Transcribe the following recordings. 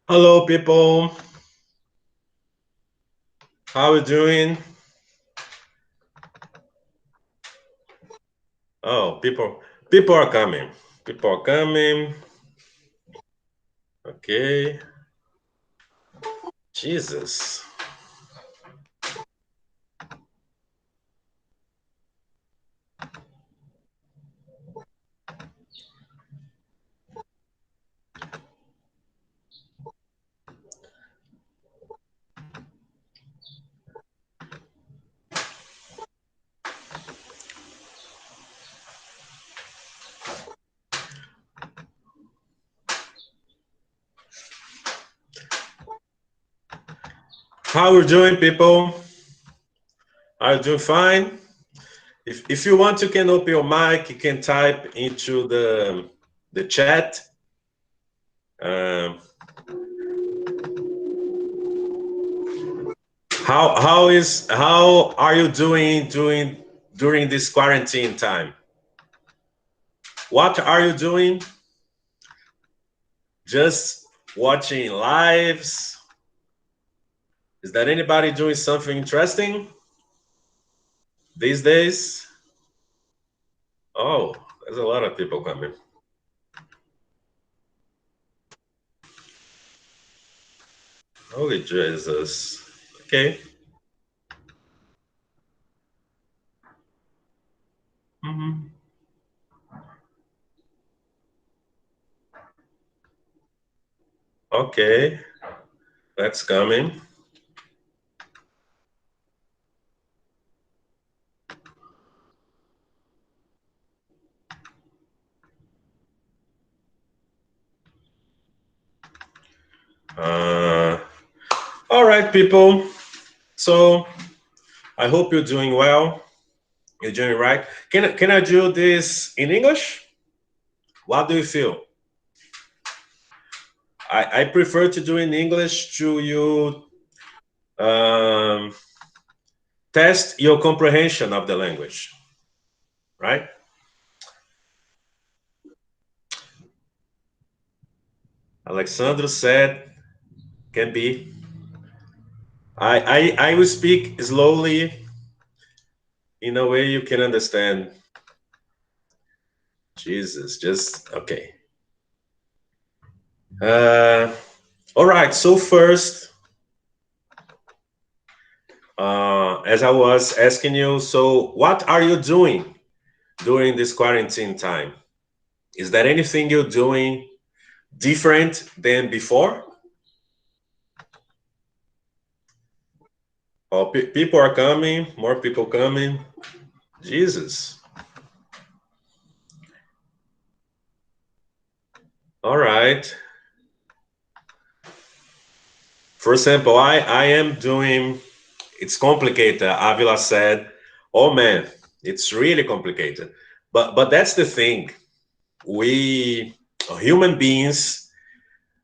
Hello, people. How are you doing? Oh, people are coming. People are coming. Okay. Jesus. How are you doing, people? Are you doing fine? If you want, you can open your mic. You can type into the chat. Um, how are you doing during this quarantine time? What are you doing? Just watching lives? Is that anybody doing something interesting these days? Oh, there's a lot of people coming. Holy Jesus. Okay. Mhm. Okay, that's coming. Uh, all right, people. So I hope you're doing well. You're doing right. Can I do this in English? What do you feel? I prefer to do in English to you um, test your comprehension of the language, right? Alexandro said can be. I will speak slowly in a way you can understand. Jesus, just okay. Uh, all right. So first, as I was asking you, so what are you doing during this quarantine time? Is there anything you're doing different than before? Or people are coming, more people coming. Jesus. All right. For example, I am doing. It's complicated. Avila said, "Oh man, it's really complicated." But that's the thing. We human beings,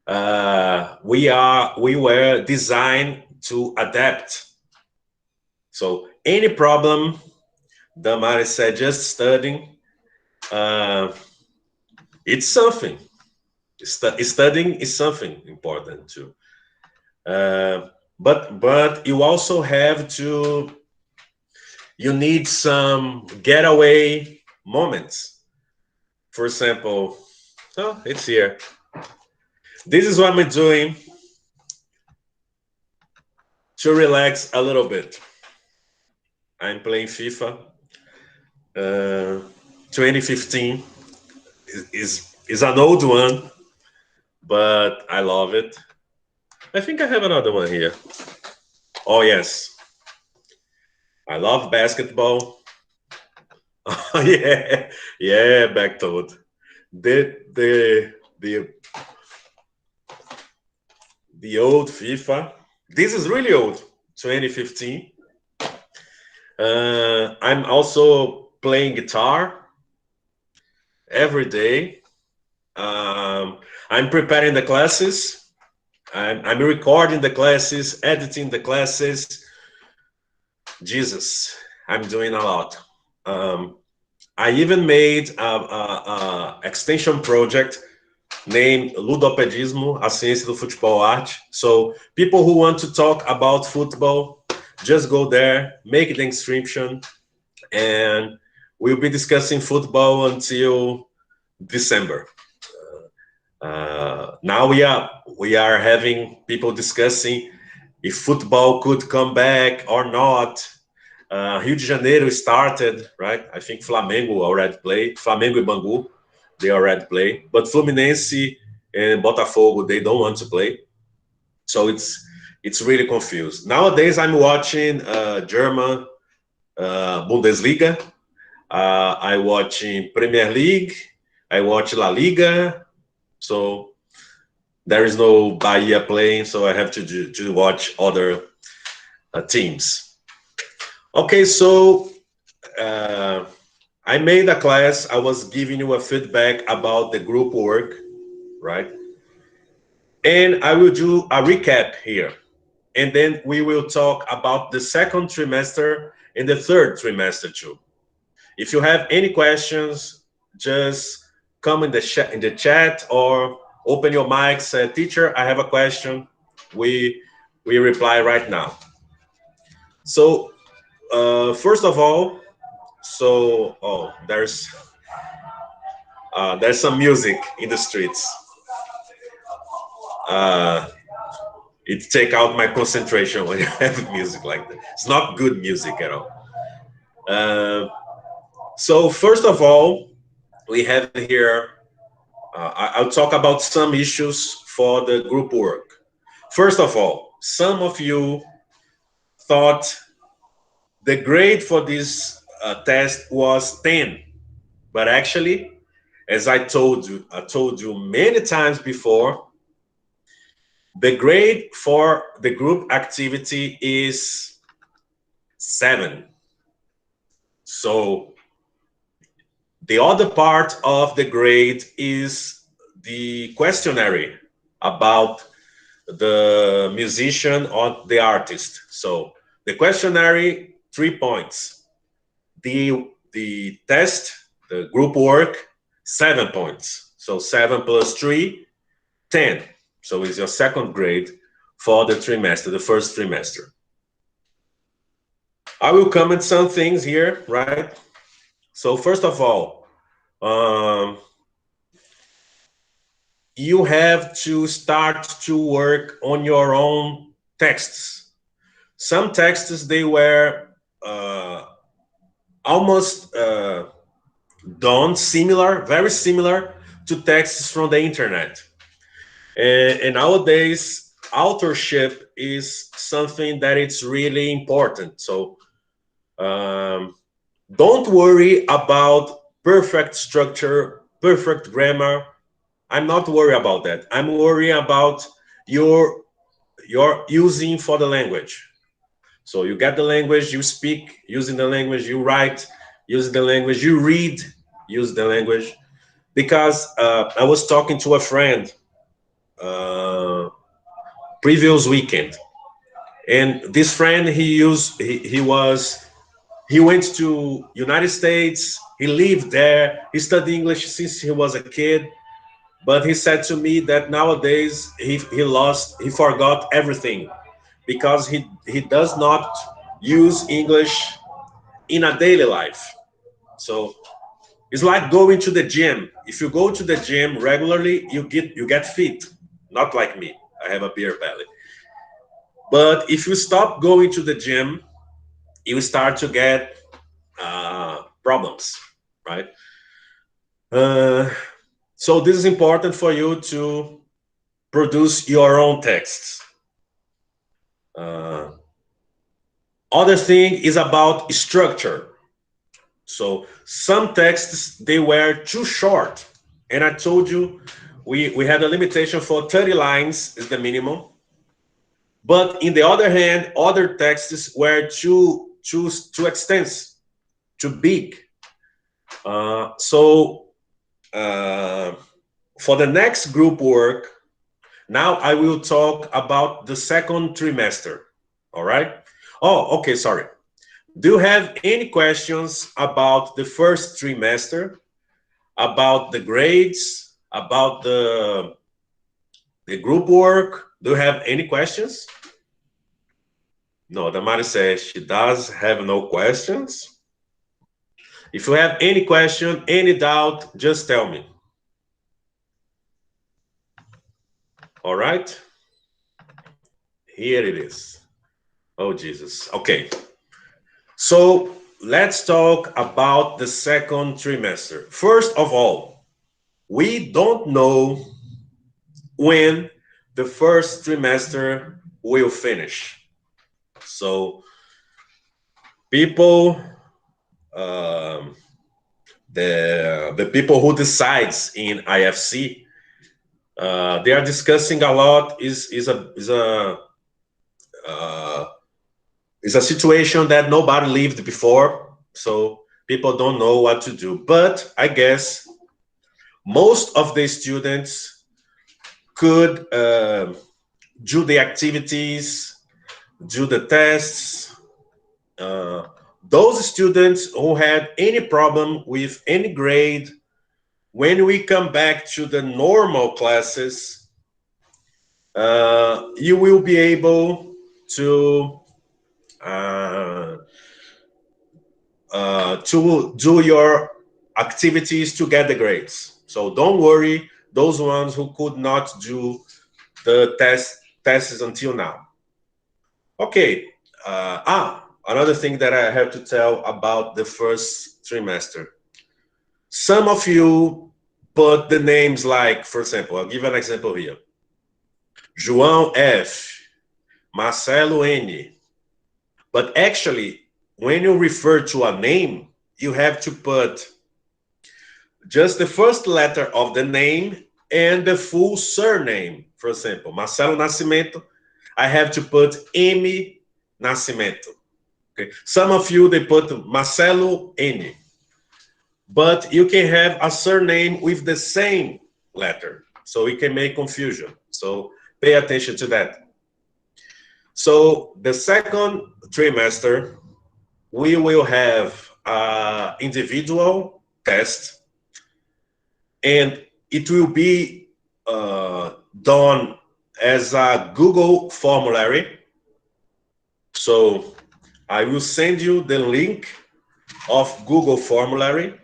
we were designed to adapt. So any problem, Damari said, just studying, uh, it's something. Studying is something important too. But you also have to. You need some getaway moments. For example, oh, it's here. This is what I'm doing to relax a little bit. I'm playing FIFA. 2015 is an old one, but I love it. I think I have another one here. Oh yes, I love basketball. Oh yeah, yeah, Backtoad. The the old FIFA. This is really old, 2015. I'm also playing guitar every day. I'm preparing the classes. I'm recording the classes, editing the classes. Jesus, I'm doing a lot. Um, I even made a extension project named Ludopedismo, a ciência do futebol arte. So people who want to talk about football, just go there, make the inscription, and we'll be discussing football until December. Now we are having people discussing if football could come back or not. Rio de Janeiro started, right? I think Flamengo already played. Flamengo and Bangu, they already play. But Fluminense and Botafogo, they don't want to play. So it's really confused. Nowadays, I'm watching German Bundesliga. I watch Premier League. I watch La Liga. So there is no Bahia playing, so I have to watch other teams. Okay, so I made a class. I was giving you a feedback about the group work, right? And I will do a recap here. And then we will talk about the second trimester and the third trimester too. If you have any questions, just come in the chat or open your mic, say, teacher, I have a question. We reply right now. So first of all, there's some music in the streets. It take out my concentration when you have music like that. It's not good music at all. So first of all, we have here, I'll talk about some issues for the group work. First of all, some of you thought the grade for this test was 10, but actually, as I told you many times before, the grade for the group activity is 7. So the other part of the grade is the questionnaire about the musician or the artist. So the questionnaire, 3 points. The test, the group work, 7 points. So 7 plus 3, 10. So it's your second grade for the trimester, the first trimester. I will comment some things here, right? So first of all, you have to start to work on your own texts. Some texts, they were almost done similar, very similar to texts from the internet. And nowadays, authorship is something that it's really important. So don't worry about perfect structure, perfect grammar. I'm not worried about that. I'm worried about your using for the language. So you get the language, you speak using the language, you write using the language, you read use the language. Because I was talking to a friend previous weekend, and this friend he went to United States, he lived there, he studied English since he was a kid, but he said to me that nowadays he forgot everything because he does not use English in a daily life. So it's like going to the gym. If you go to the gym regularly, you get fit. Not like me. I have a beer belly. But if you stop going to the gym, you start to get problems, right? So this is important for you to produce your own texts. Other thing is about structure. So some texts, they were too short. And I told you, we had a limitation for 30 lines is the minimum. But in the other hand, other texts were too extensive, too big. So for the next group work, now I will talk about the second trimester. All right? Oh, okay, sorry. Do you have any questions about the first trimester, about the grades, about the group work. Do you have any questions? No, Damari says she does have no questions. If you have any question, any doubt, just tell me. All right? Here it is. Oh, Jesus. Okay. So let's talk about the second trimester. First of all, we don't know when the first trimester will finish. So people, um, the people who decides in IFC, they are discussing a lot. Uh, is a situation that nobody lived before, so people don't know what to do. But I guess most of the students could do the activities, do the tests. Uh, those students who had any problem with any grade, when we come back to the normal classes, you will be able uh, to do your activities to get the grades. So don't worry, those ones who could not do the tests until now. Okay. Another thing that I have to tell about the first trimester. Some of you put the names like, for example, I'll give an example here. João F, Marcelo N. But actually, when you refer to a name, you have to put just the first letter of the name and the full surname. For example, Marcelo Nascimento, I have to put M Nascimento. Okay. Some of you, they put Marcelo N. But you can have a surname with the same letter. So it can make confusion. So pay attention to that. So the second trimester, we will have an individual test, and it will be done as a Google formulary. So I will send you the link of Google formulary,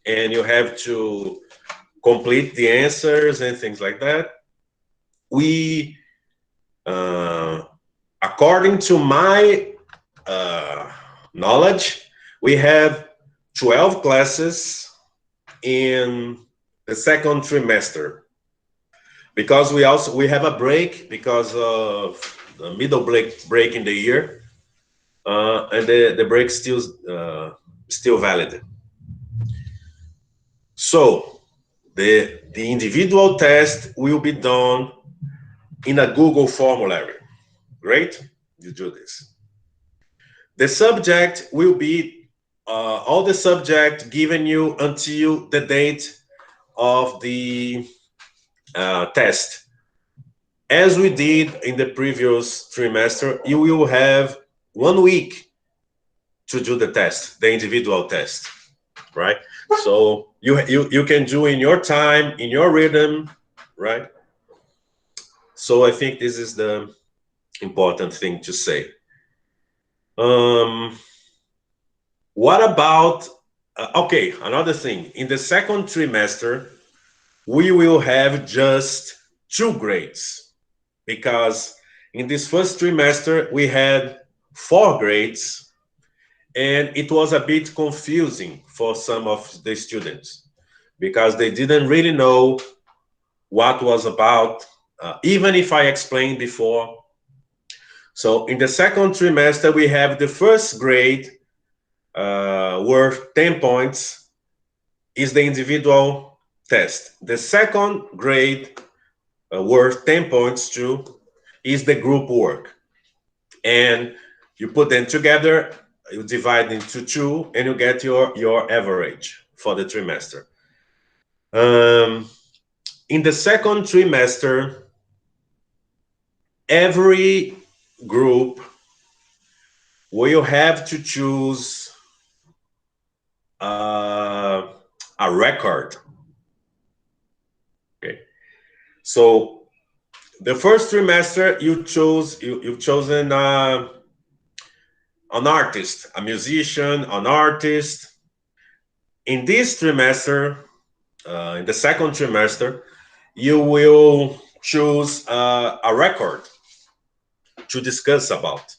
and you have to complete the answers and things like that. We, according to my knowledge, we have 12 classes in the second trimester, because we have a break because of the middle break in the year, and the break still valid. So the individual test will be done in a Google formulary. Great, you do this. The subject will be all the subject given you until the date of the test. As we did in the previous trimester, you will have 1 week to do the test, the individual test, right? So you can do in your time, in your rhythm, right? So I think this is the important thing to say. What about, okay, another thing. In the second trimester, we will have just 2 grades, because in this first trimester, we had 4 grades, and it was a bit confusing for some of the students because they didn't really know what was about, even if I explained before. So in the second trimester, we have the first grade worth 10 points is the individual test. The second grade worth 10 points too is the group work. And you put them together, you divide into 2, and you get your average for the trimester. In the second trimester, every group will have to choose a record. So the first trimester, you've chosen an artist, a musician, an artist. In this trimester, in the second trimester, you will choose a record to discuss about.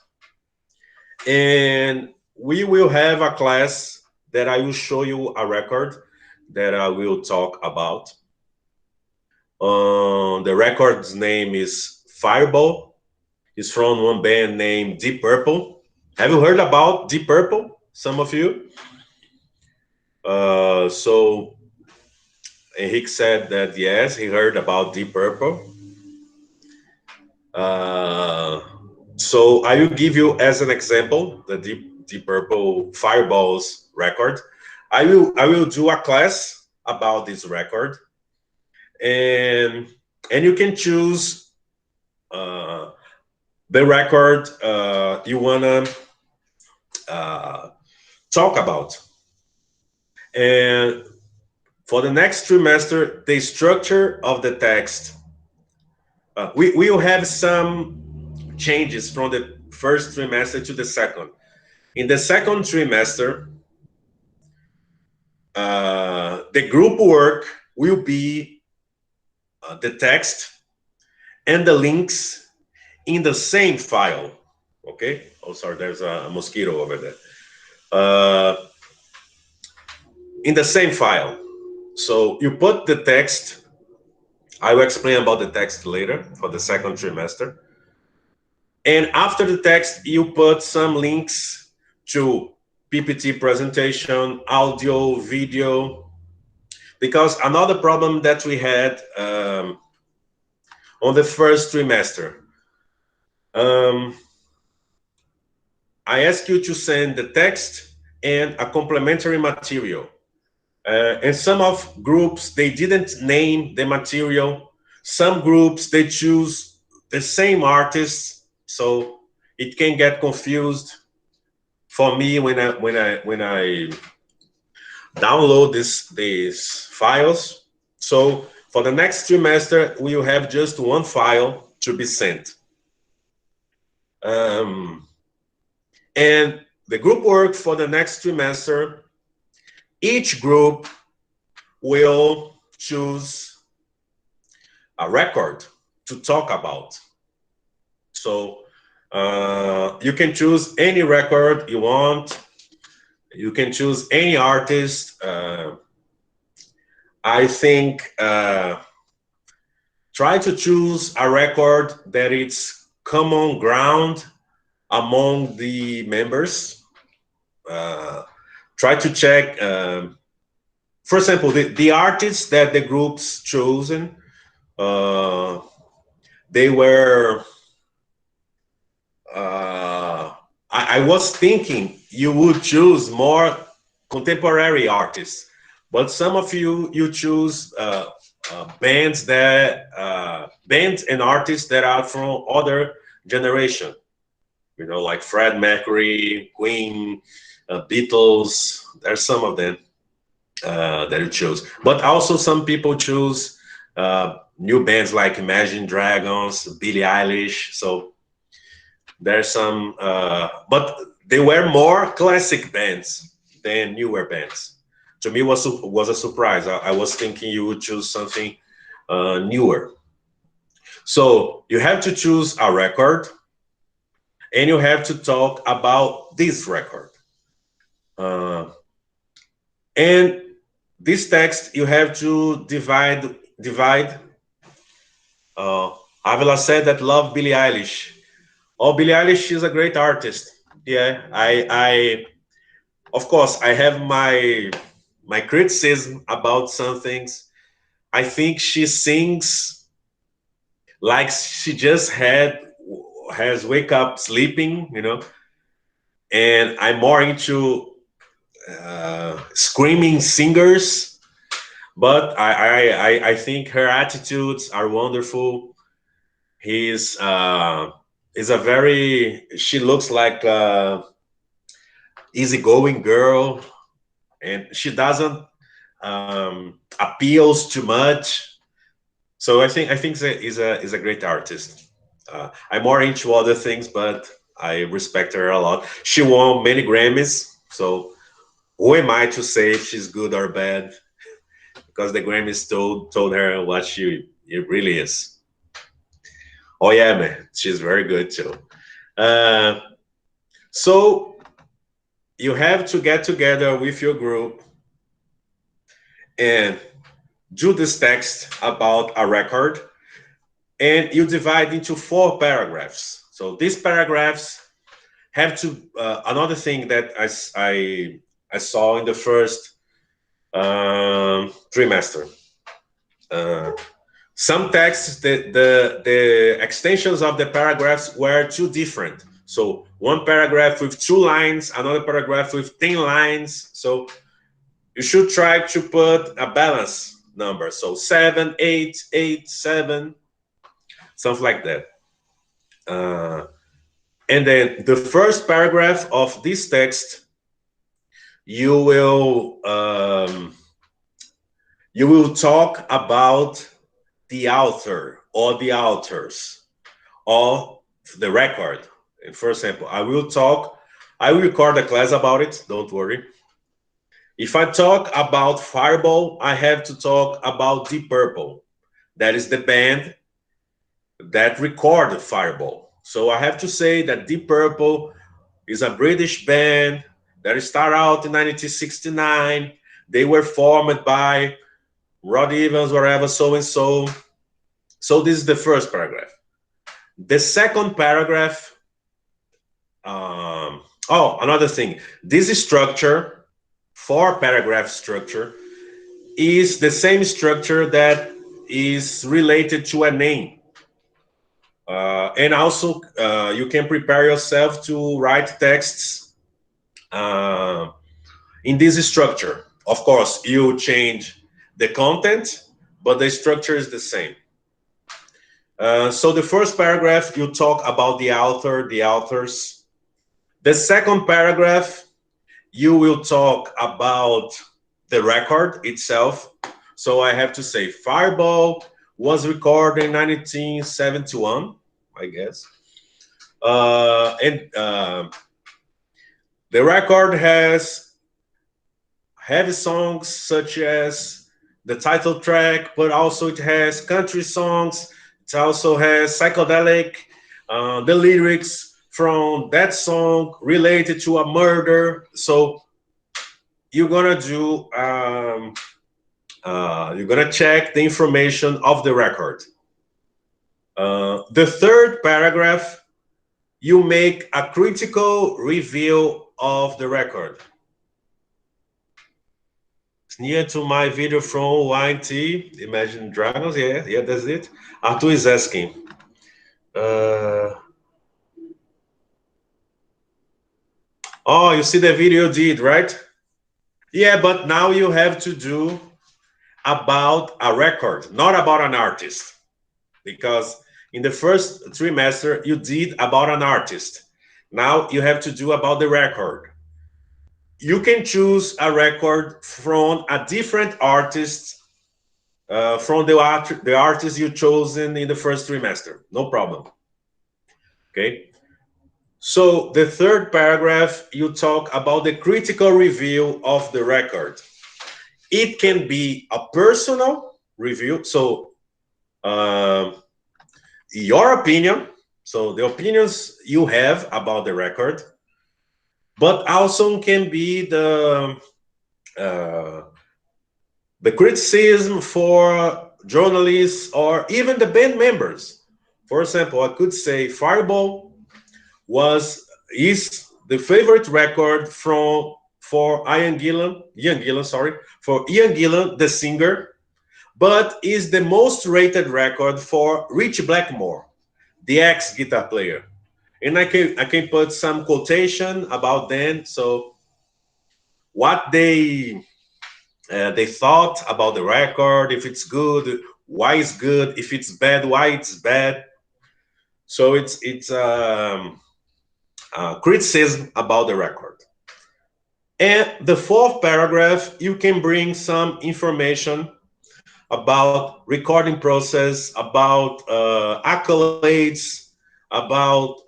And we will have a class that I will show you a record that I will talk about. The record's name is Fireball. It's from one band named Deep Purple. Have you heard about Deep Purple? Some of you? So Henrique said that yes, he heard about Deep Purple. Uh, so I will give you as an example the Deep Purple Fireballs record. I will do a class about this record, and you can choose uh, the record you wanna uh, talk about. And for the next trimester, the structure of the text, we will have some changes from the first trimester to the second. In the second trimester, the group work will be the text and the links in the same file. Okay. Oh, sorry, there's a mosquito over there. Uh, in the same file. So you put the text. I will explain about the text later for the second trimester. And after the text, you put some links to PPT presentation, audio, video. Because another problem that we had on the first trimester, um, I asked you to send the text and a complementary material. And some of groups, they didn't name the material. Some groups, they choose the same artist, so it can get confused for me when I download these files. So for the next trimester, we will have just one file to be sent. And the group work for the next trimester, each group will choose a record to talk about. So you can choose any record you want. You can choose any artist. I think try to choose a record that it's common ground among the members. Try to check, for example, the artists that the groups chosen, they were, I was thinking you would choose more contemporary artists, but some of you choose bands bands and artists that are from other generation, like Fred Mercury, Queen, Beatles. There's some of them that you choose, but also some people choose new bands like Imagine Dragons, Billie Eilish. So there's some, but they were more classic bands than newer bands. To me, was a surprise. I was thinking you would choose something newer. So you have to choose a record, and you have to talk about this record. And this text you have to divide. Avila said that love Billie Eilish. Oh, Billie Eilish is a great artist. Yeah, I of course I have my criticism about some things. I think she sings like she just has wake up sleeping, and I'm more into screaming singers. But I think her attitudes are wonderful. He's is a very, she looks like a easygoing girl, and she doesn't appeals too much. So I think is a great artist. I'm more into other things, but I respect her a lot. She won many Grammys, so who am I to say if she's good or bad? Because the Grammys told her what she it really is. Oh yeah, man, she's very good too. Uh, so you have to get together with your group and do this text about a record, and you divide into 4 paragraphs. So these paragraphs have to another thing that I saw in the first trimester. Uh, some texts, the extensions of the paragraphs were too different. So one paragraph with 2 lines, another paragraph with 10 lines. So you should try to put a balance number. So 7, 8, 8, 7, something like that. Uh, and then the first paragraph of this text, you will talk about the author or the authors or the record. And for example, I will record a class about it, don't worry. If I talk about Fireball, I have to talk about Deep Purple. That is the band that recorded Fireball. So I have to say that Deep Purple is a British band that started out in 1969. They were formed by Rod Evans, whatever, so and so. So this is the first paragraph. The second paragraph, another thing. This structure, 4 paragraph structure, is the same structure that is related to a name. And also, you can prepare yourself to write texts in this structure. Of course, you change the content, but the structure is the same. So the first paragraph, you talk about the author, the authors. The second paragraph, you will talk about the record itself. So I have to say, Fireball was recorded in 1971, I guess. And the record has heavy songs such as the title track, but also it has country songs. It also has psychedelic, the lyrics from that song related to a murder. So you're gonna do, you're gonna check the information of the record. The third paragraph, you make a critical review of the record. It's near to my video from YT, Imagine Dragons. Yeah, that's it. Arthur is asking. Oh, you see the video you did, right? Yeah, but now you have to do about a record, not about an artist. Because in the first trimester, you did about an artist. Now you have to do about the record. You can choose a record from a different artist from the artist you chosen in the first trimester. No problem. Okay. So the third paragraph, you talk about the critical review of the record. It can be a personal review. So your opinion. So the opinions you have about the record, but also can be uh, the criticism for journalists or even the band members. For example, I could say Fireball is the favorite record for Ian Gillan, sorry, for Ian Gillan, the singer, but is the most rated record for Rich Blackmore, the ex guitar player. And I can put some quotation about them. So what they thought about the record, if it's good, why it's good, if it's bad, why it's bad. So it's criticism about the record. And the fourth paragraph, you can bring some information about recording process, about accolades, about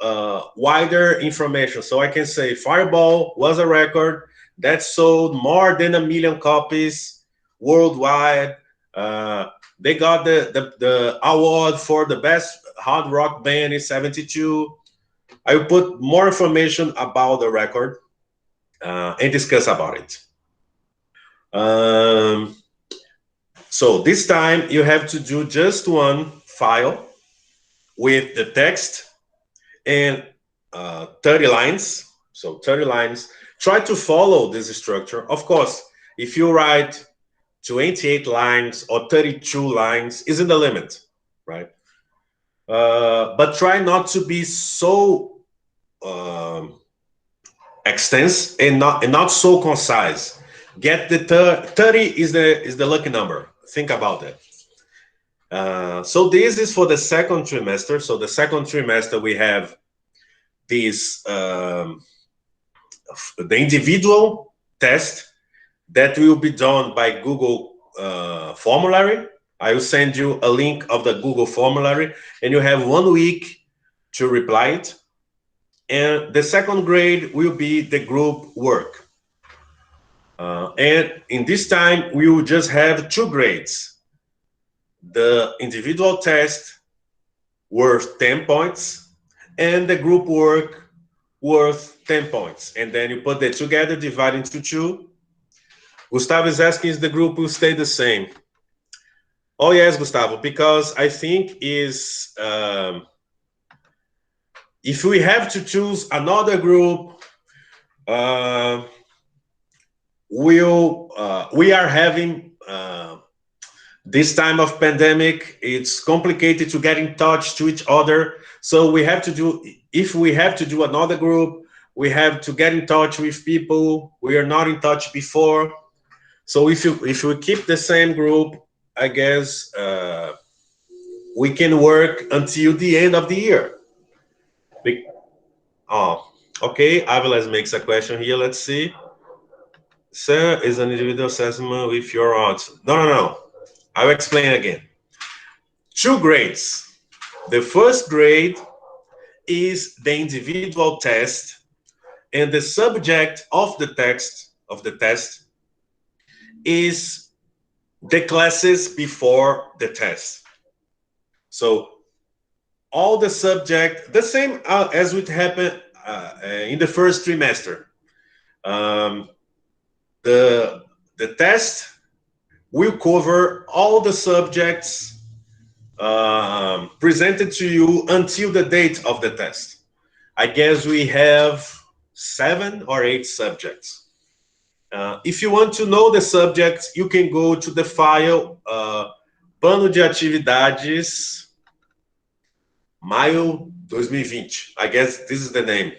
wider information. So I can say Fireball was a record that sold more than 1 million copies worldwide. Uh, they got the award for the best hard rock band in 72. I will put more information about the record and discuss about it. Um, so this time you have to do just one file with the text and 30 lines. So 30 lines. Try to follow this structure. Of course, if you write 28 lines or 32 lines, isn't the limit, right? But try not to be so extensive and not so concise. Get the 30 is the lucky number. Think about that. So this is for the second trimester. So the second trimester we have this the individual test that will be done by Google formulary. I will send you a link of the Google formulary, and you have 1 week to reply it. And the second grade will be the group work. And in this time, we will just have 2 grades. The individual test worth 10 points, and the group work worth 10 points. And then you put them together, divide into 2. Gustavo is asking if the group will stay the same. Oh, yes, Gustavo, because I think is if we have to choose another group, we are having this time of pandemic. It's complicated to get in touch to each other. So we have to do, if we have to do another group, we have to get in touch with people we are not in touch before. So if we keep the same group, I guess we can work until the end of the year. Oh, okay. Aviles makes a question here. Let's see. Sir, is an individual assessment with your odds? No, no, no. I'll explain again. 2 grades. The first grade is the individual test, and the subject of the test is the classes before the test. So all the subject, the same as would happen in the first trimester. The test will cover all the subjects presented to you until the date of the test. I guess we have 7 or 8 subjects. If you want to know the subjects, you can go to the file Plano de Atividades Maio 2020. I guess this is the name.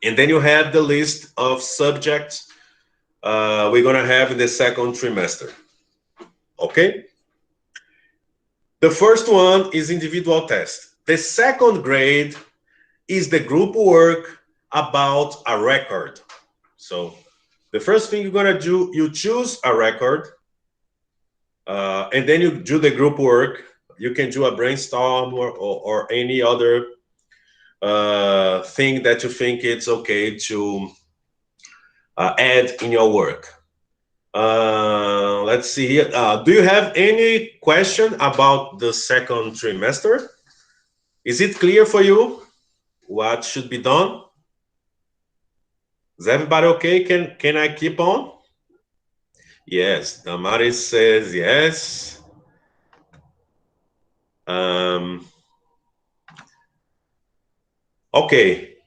And then you have the list of subjects we're going to have in the second trimester. Okay? The first one is individual test. The second grade is the group work about a record. So the first thing you're going to do, you choose a record, and then you do the group work. You can do a brainstorm or any other thing that you think it's okay to add in your work. Let's see here. Do you have any question about the second trimester? Is it clear for you what should be done? Is everybody okay? Can I keep on? Yes, Damaris says yes. Okay.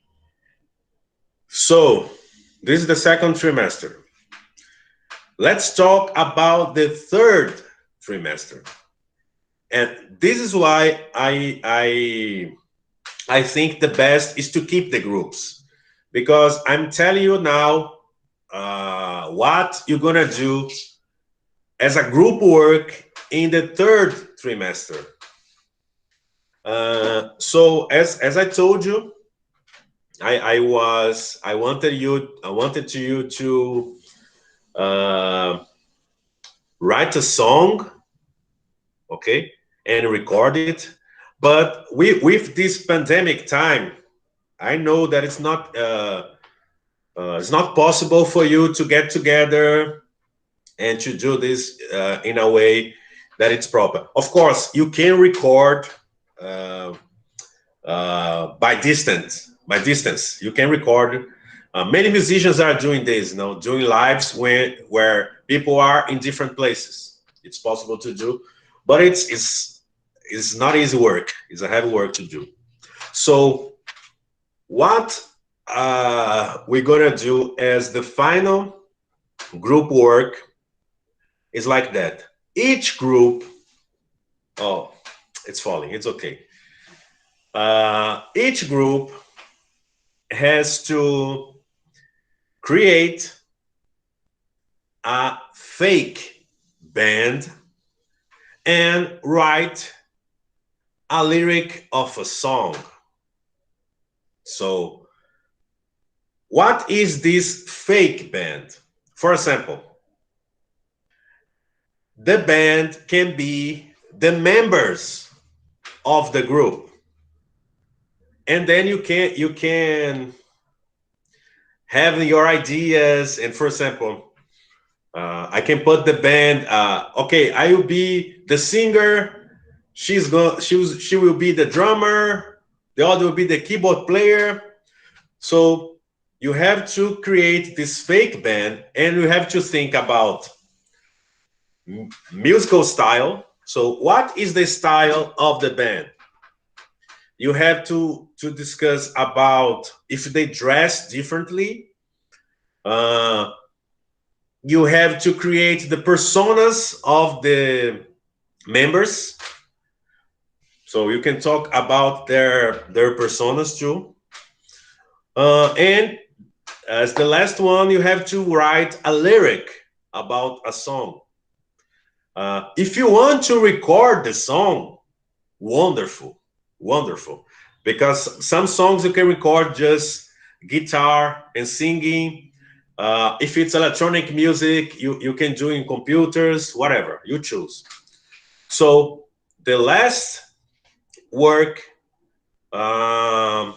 So this is the second trimester. Let's talk about the third trimester. And this is why I think the best is to keep the groups, because I'm telling you now what you're gonna do as a group work in the third trimester. So as I told you, I wanted you to write a song okay, and record it. But with this pandemic time, I know that it's not possible for you to get together and to do this in a way that it's proper. Of course, you can record uh, by distance. By distance, you can record. Many musicians are doing this, doing lives where people are in different places. It's possible to do, but it's not easy work. It's a heavy work to do. So what we're gonna do as the final group work is like that. Each group, oh, it's falling. It's okay. Each group has to create a fake band and write a lyric of a song. So, what is this fake band? For example, the band can be the members of the group, and then you can have your ideas. And for example, I can put the band. Okay, I will be the singer. She will be the drummer. The other will be the keyboard player. So you have to create this fake band, and you have to think about musical style. So what is the style of the band? You have to discuss about if they dress differently. Uh, you have to create the personas of the members, so you can talk about their personas too. And as the last one, you have to write a lyric about a song. If you want to record the song, wonderful, wonderful, because some songs you can record just guitar and singing. If it's electronic music, you can do in computers, whatever you choose. So the last work um,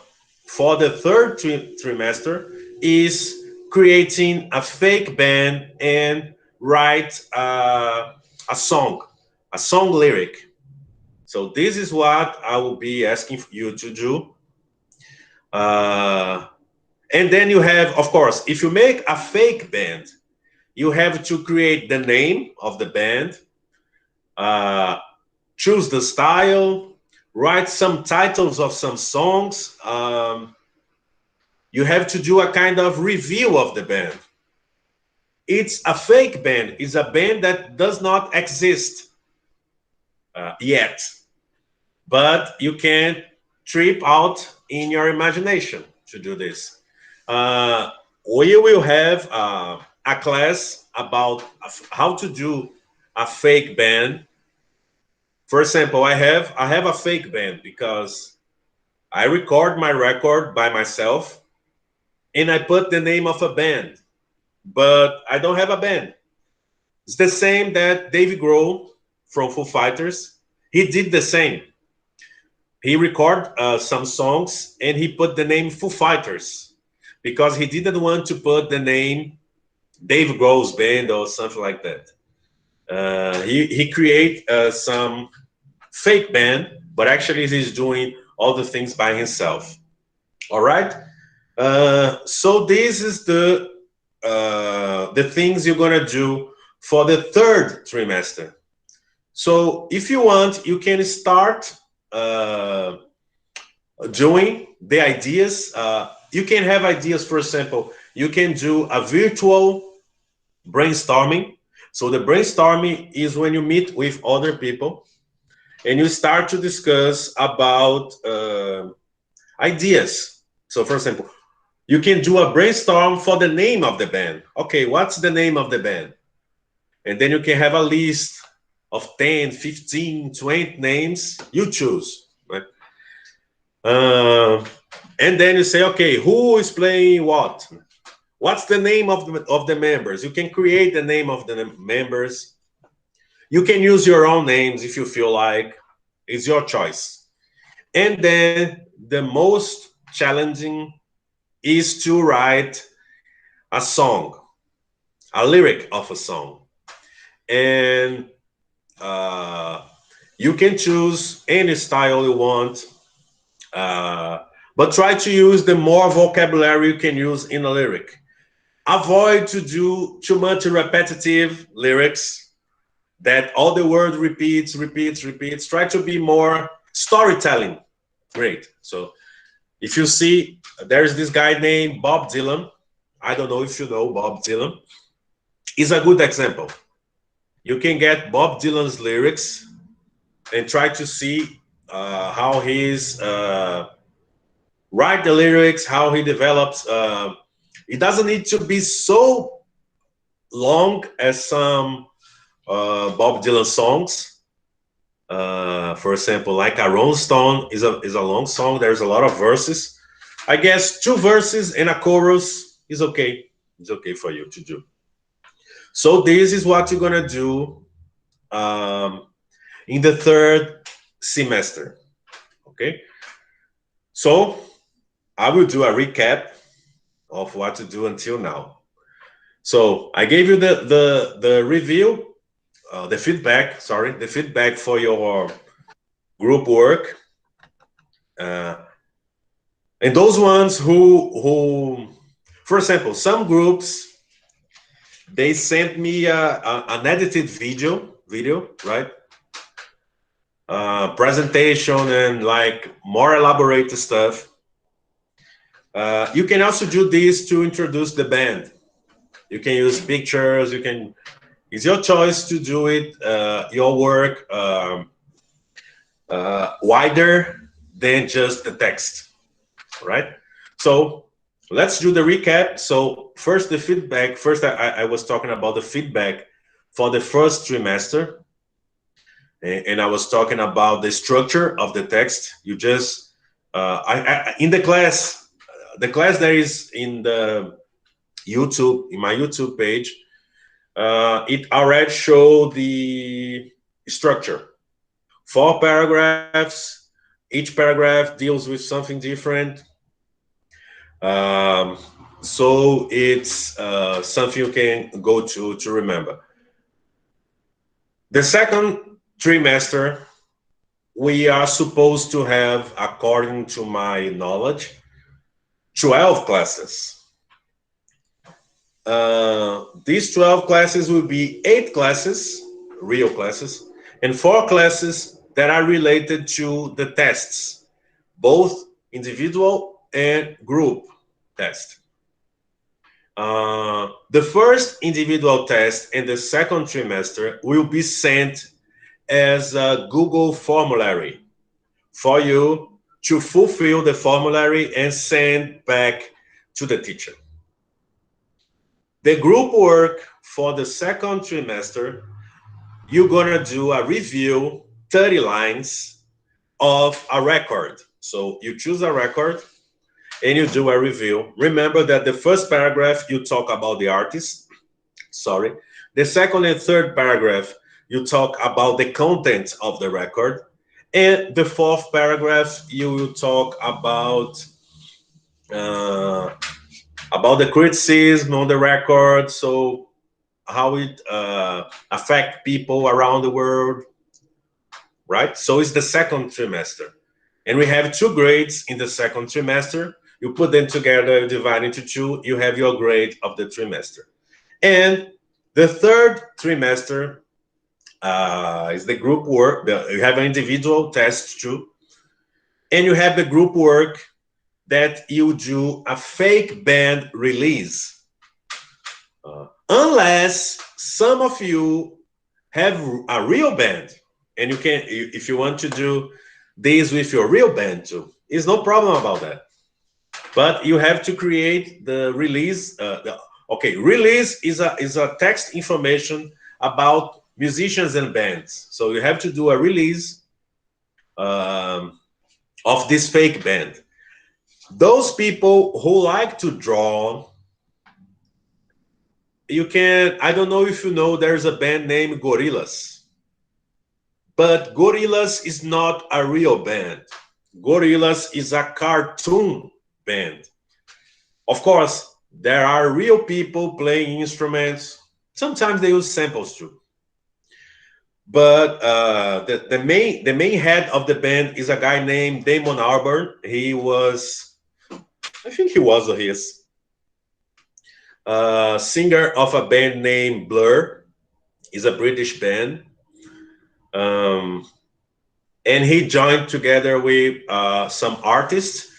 for the third trimester is creating a fake band and write a song lyric. So this is what I will be asking you to do. Uh, and then you have, of course, if you make a fake band, you have to create the name of the band, uh, choose the style, write some titles of some songs. You have to do a kind of review of the band. It's a fake band. It's a band that does not exist yet, but you can trip out in your imagination to do this. Uh, we will have a class about how to do a fake band. For example, I have a fake band because I record my record by myself and I put the name of a band, but I don't have a band. It's the same that Dave Grohl from Foo Fighters. He did the same. He recorded some songs and he put the name Foo Fighters because he didn't want to put the name Dave Grohl's band or something like that. He create some fake band, but actually he's doing all the things by himself. All right. So this is the things you're gonna do for the third trimester. So if you want, you can start uh, doing the ideas. You can have ideas. For example, you can do a virtual brainstorming. So the brainstorming is when you meet with other people and you start to discuss about ideas. So, for example, you can do a brainstorm for the name of the band. Okay, what's the name of the band? And then you can have a list of 10, 15, 20 names. You choose. Right? Uh, and then you say, okay, who is playing what? What's the name of the members? You can create the name of the members. You can use your own names if you feel like. It's your choice. And then the most challenging is to write a song, a lyric of a song. And uh, you can choose any style you want, but try to use the more vocabulary you can use in a lyric. Avoid to do too much repetitive lyrics that all the word repeats, repeats, repeats. Try to be more storytelling. Great. So if you see, there's this guy named Bob Dylan. I don't know if you know Bob Dylan. He's a good example. You can get Bob Dylan's lyrics and try to see how he's write the lyrics, how he develops. It doesn't need to be so long as some Bob Dylan songs. For example, like a Rolling Stone is a long song. There's a lot of verses. I guess 2 verses and a chorus is okay. It's okay for you to do. So this is what you're gonna do um, in the third semester. Okay. So I will do a recap of what to do until now. So I gave you the review, the feedback. Sorry, the feedback for your group work, uh, and those ones who, for example, some groups they sent me an edited video, right? Presentation and like more elaborate stuff. You can also do this to introduce the band. You can use pictures. You can. It's your choice to do it. Your work wider than just the text, right? So let's do the recap. So first, the feedback. First, I was talking about the feedback for the first trimester, and I was talking about the structure of the text. You just in the class that is in the YouTube, in my YouTube page, it already showed the structure. 4 paragraphs. Each paragraph deals with something different. Um, so it's something you can go to remember. The second trimester, we are supposed to have, according to my knowledge, 12 classes. These 12 classes will be 8 classes, real classes, and 4 classes that are related to the tests, both individual and group test. The first individual test in the second trimester will be sent as a Google formulary for you to fulfill the formulary and send back to the teacher. The group work for the second trimester, you're gonna do a review, 30 lines of a record. So you choose a record and you do a review. Remember that the first paragraph, you talk about the artist. Sorry. The second and third paragraph, you talk about the content of the record. And the fourth paragraph, you will talk about the criticism on the record. So how it affect people around the world, right? So it's the second trimester. And we have 2 grades in the second trimester. You put them together, you divide into 2, you have your grade of the trimester. And the third trimester is the group work. You have an individual test too. And you have the group work that you do a fake band release. Unless some of you have a real band, and you can, if you want to do this with your real band too, it's no problem about that. But you have to create the release. Release is a text information about musicians and bands. So you have to do a release of this fake band. Those people who like to draw, you can, I don't know if you know, there's a band named Gorillaz. But Gorillaz is not a real band. Gorillaz is a cartoon band. Of course, there are real people playing instruments. Sometimes they use samples too. But the main head of the band is a guy named Damon Albarn. He was, I think he was or he is, singer of a band named Blur. Is a British band. Um, and he joined together with some artists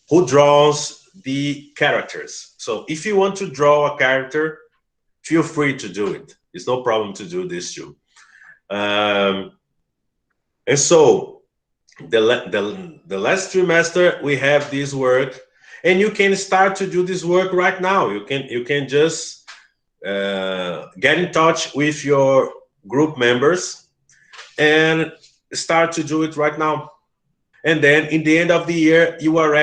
who draws the characters. So if you want to draw a character, feel free to do it. It's no problem to do this too. Um, and so the last trimester we have this work, and you can start to do this work right now. You can just get in touch with your group members and start to do it right now. And then in the end of the year, you are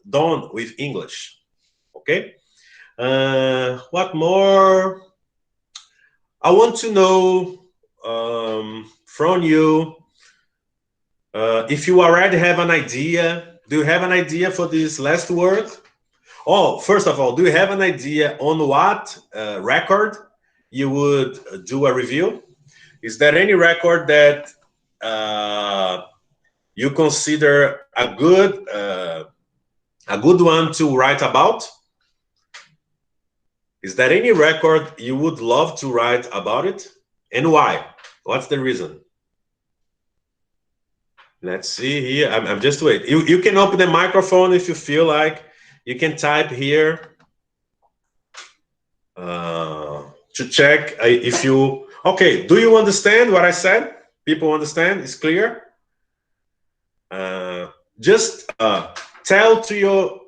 done with English. Okay. What more? I want to know from you if you already have an idea. Do you have an idea for this last word? Oh, first of all, do you have an idea on what record you would do a review? Is there any record that you consider a good one to write about? Is there any record you would love to write about it, and why? What's the reason? Let's see here. I'm just wait. You can open the microphone if you feel like. You can type here to check if you. Okay. Do you understand what I said? People understand? It's clear. Just tell to your.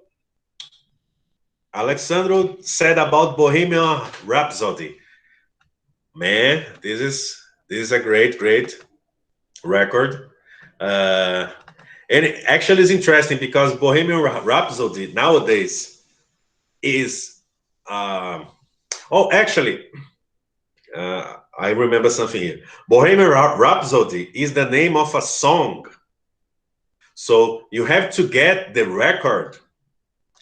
Alexandro said about Bohemian Rhapsody. Man, this is a great record. Uh, and it actually is interesting because Bohemian Rhapsody nowadays is. Oh, actually, I remember something here. Bohemian Rhapsody is the name of a song. So you have to get the record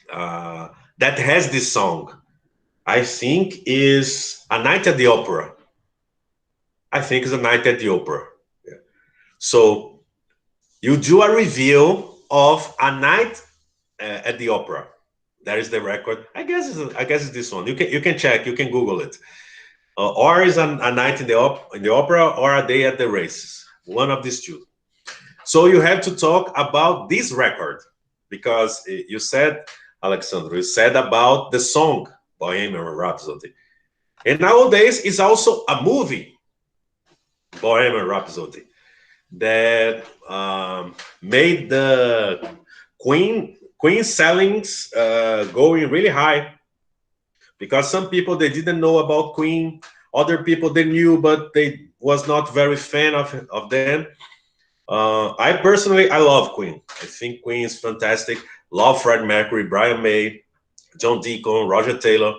that has this song. I think is A Night at the Opera. I think it's A Night at the Opera. Yeah. So you do a review of A Night at the Opera. That is the record. I guess it's this one. You can check. You can Google it. Or is a night in the opera, or a day at the races. One of these two. So you have to talk about this record because you said, Alexandre, you said about the song Bohemian Rhapsody, and nowadays it's also a movie, Bohemian Rhapsody, that made the Queen sellings going really high because some people they didn't know about Queen, other people they knew but they was not very fan of them. I personally I love Queen. I think Queen is fantastic. Love Fred Mercury, Brian May, John Deacon, Roger Taylor.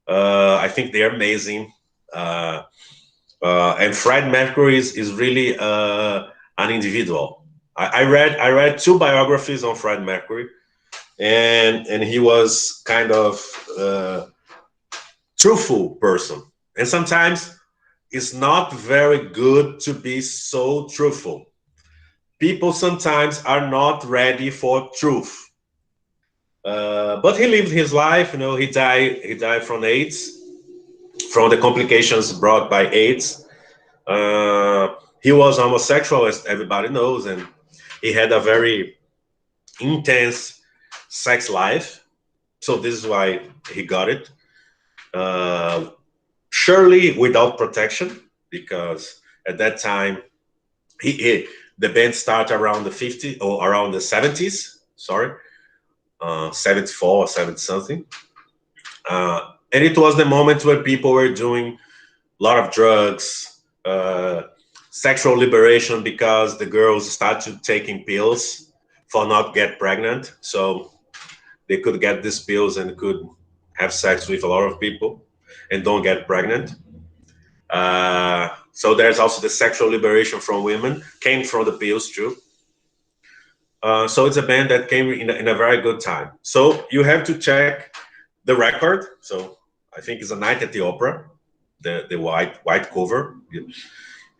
I think they're amazing. Uh, and Fred Mercury is really an individual. I read two biographies on Fred Mercury, and he was kind of truthful person. And sometimes it's not very good to be so truthful. People sometimes are not ready for truth. But he lived his life. He died. He died from AIDS, from the complications brought by AIDS. He was homosexual, as everybody knows, and he had a very intense sex life. So this is why he got it. Uh, Surely without protection, because at that time the band started around the 50s or around the 70s. Sorry, 74 or 70 something. And it was the moment where people were doing a lot of drugs, sexual liberation, because the girls started taking pills for not get pregnant. So they could get these pills and could have sex with a lot of people and don't get pregnant. So there's also the sexual liberation from women, came from the pills too. So it's a band that came in a very good time. So you have to check the record. So I think it's A Night at the Opera, the white cover,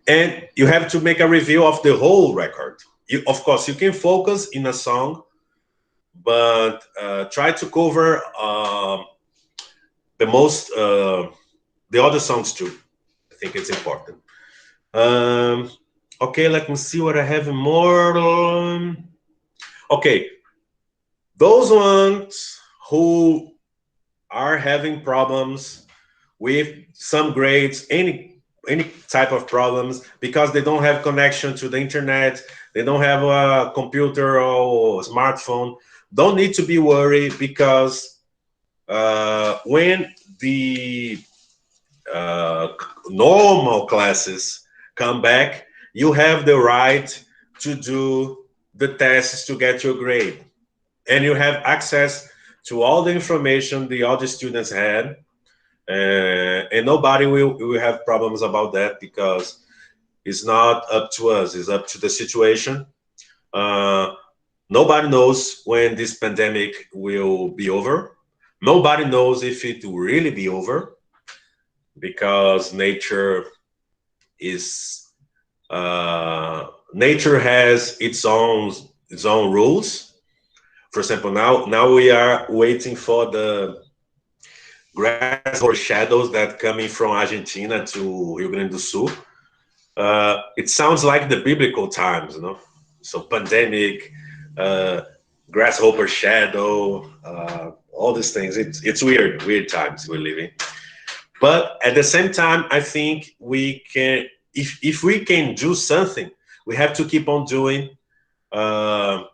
and you have to make a review of the whole record. You, of course, you can focus in a song, but try to cover the most the other songs too. I think it's important. Um, okay, let me see what I have more. Okay, those ones who are having problems with some grades, any type of problems because they don't have connection to the internet, they don't have a computer or smartphone, don't need to be worried because when the uh, normal classes come back, you have the right to do the tests to get your grade. And you have access to all the information the other students had. And nobody will have problems about that because it's not up to us, it's up to the situation. Uh, Nobody knows when this pandemic will be over. Nobody knows if it will really be over because is nature has its own rules. For example, now we are waiting for the grasshopper shadows that coming from Argentina to Rio Grande do Sul. It sounds like the biblical times, you know. So pandemic, uh, grasshopper shadow, all these things. It's weird times we're living. But at the same time, I think we can, if we can do something, we have to keep on doing, uh,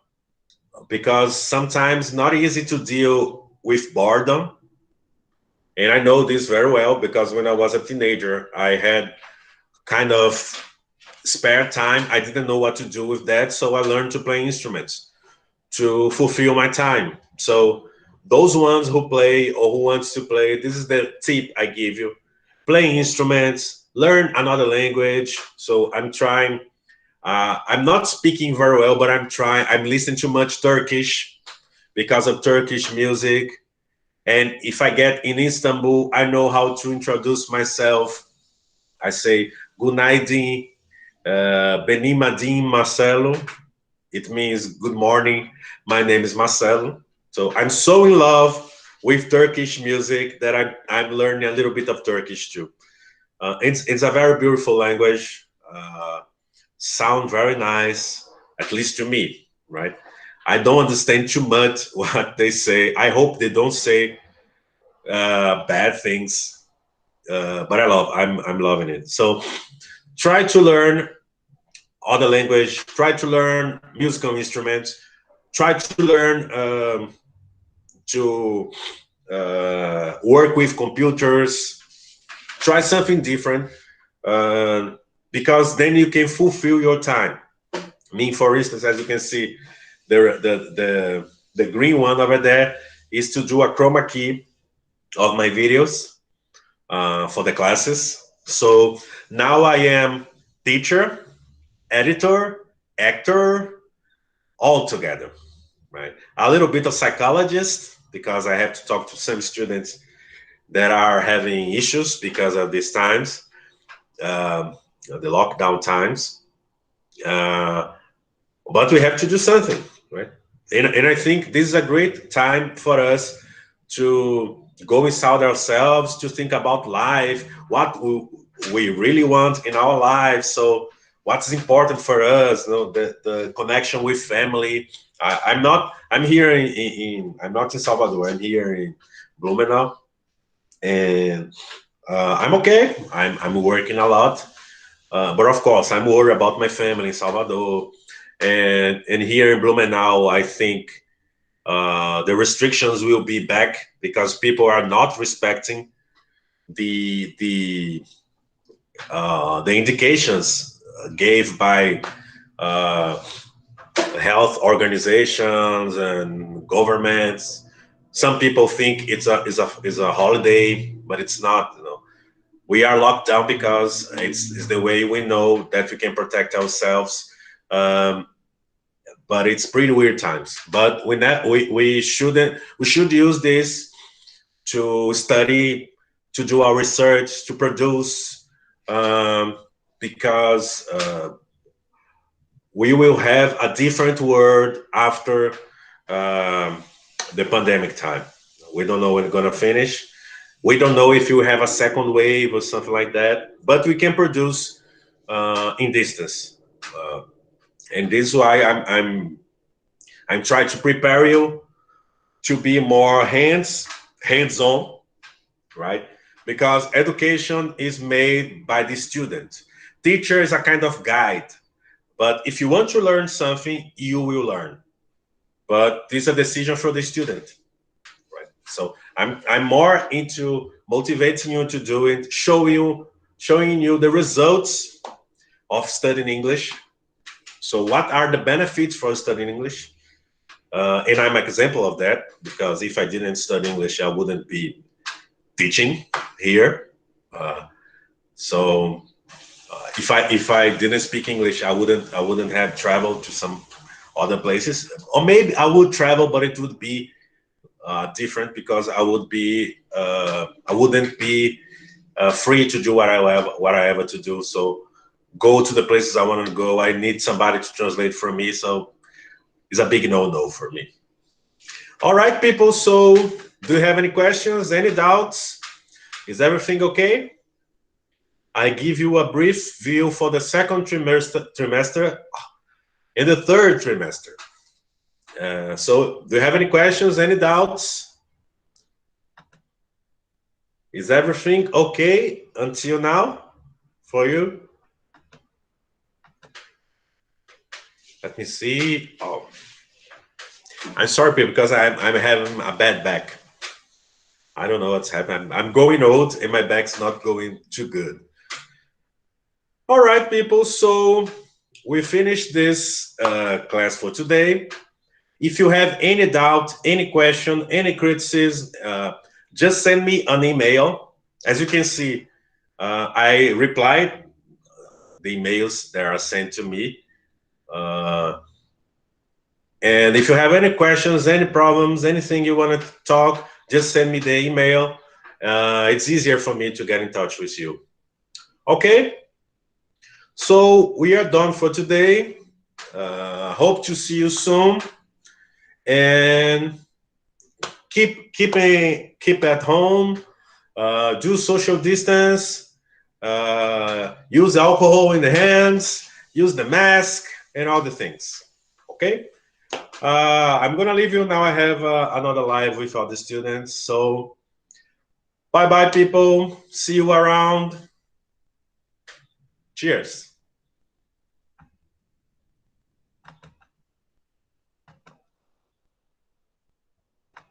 because sometimes not easy to deal with boredom. And I know this very well because when I was a teenager, I had kind of spare time. I didn't know what to do with that, so I learned to play instruments to fulfill my time. So those ones who play or who wants to play, this is the tip I give you. Play instruments, learn another language. So I'm trying. I'm not speaking very well, but I'm trying. I'm listening to much Turkish because of Turkish music. And if I get in Istanbul, I know how to introduce myself. I say, Günaydin, Benimadim Marcelo. It means good morning. My name is Marcelo. So I'm so in love with Turkish music that I'm learning a little bit of Turkish too. It's a very beautiful language. Sound very nice, at least to me, right? I don't understand too much what they say. I hope they don't say bad things, but I'm loving it. So try to learn other language. Try to learn musical instruments. Try to learn to work with computers. Try something different, uh, because then you can fulfill your time. Me, for instance, as you can see, the green one over there is to do a chroma key of my videos for the classes. So now I am teacher, editor, actor, all together, right? A little bit of psychologist because I have to talk to some students that are having issues because of these times, um, the lockdown times. Uh, but we have to do something, right? And I think this is a great time for us to go inside ourselves, to think about life, what we really want in our lives. So what's important for us, you know, the connection with family. I'm here I'm not in Salvador, I'm here in Blumenau. And I'm okay. I'm working a lot, but of course, I'm worried about my family in Salvador, and here in Blumenau. I think the restrictions will be back because people are not respecting the indications gave by uh, health organizations and governments. Some people think it's a holiday, but it's not. You know, we are locked down because it's the way we know that we can protect ourselves. Um, but it's pretty weird times. But we should use this to study, to do our research, to produce, um, because we will have a different world after um, the pandemic time. We don't know when it's gonna finish. We don't know if you have a second wave or something like that, but we can produce in distance, uh, and this is why I'm trying to prepare you to be more hands-on, right? Because education is made by the student. Teacher is a kind of guide, but if you want to learn something, you will learn. But this is a decision for the student, right? So I'm more into motivating you to do it, showing you the results of studying English. So what are the benefits for studying English? And I'm an example of that, because if I didn't study English, I wouldn't be teaching here. Uh, so if I didn't speak English, I wouldn't have traveled to some other places, or maybe I would travel, but it would be different, because I wouldn't be free to do what I ever to do. So go to the places I want to go. I need somebody to translate for me. So it's a big no for me. All right, people. So do you have any questions? Any doubts? Is everything okay? I give you a brief view for the second trimester and the third trimester. So do you have any questions? Any doubts? Is everything okay until now for you? Let me see. Oh, I'm sorry, people, because I'm having a bad back. I don't know what's happening. I'm going old and my back's not going too good. All right, people. So we finished this class for today. If you have any doubt, any question, any criticism, just send me an email. As you can see, I replied the emails that are sent to me. And if you have any questions, any problems, anything you want to talk, just send me the email. It's easier for me to get in touch with you. Okay? So we are done for today. Hope to see you soon. And keep at home. Do social distance. Use alcohol in the hands. Use the mask and all the things. Okay? I'm gonna leave you now. I have another live with all the students. So bye bye, people. See you around. Cheers.